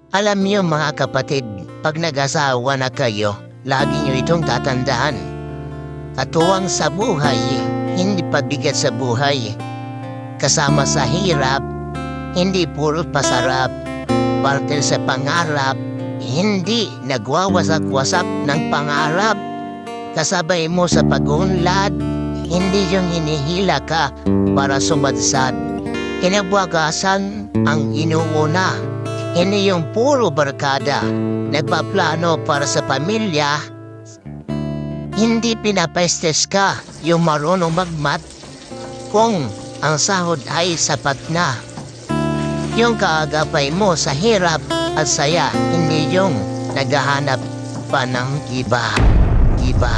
Alam niyo mga kapatid, pag nag-asawa na kayo, lagi niyo itong tatandaan. Katuwang sa buhay, hindi pabigat sa buhay. Kasama sa hirap, hindi puro pasarap. Parte sa pangarap, hindi nagwawasak-wasak ng pangarap. Kasabay mo sa pag-unlad, hindi yung hinihila ka para sumadsad. Kinabukasan ang inuuna, hindi yung puro barkada. Nagpaplano para sa pamilya, hindi pinapestes ka yung marunong magmat kung ang sahod ay sapat na. Yung kaagapay mo sa hirap at saya, hindi yung naghahanap pa ng iba. Iba.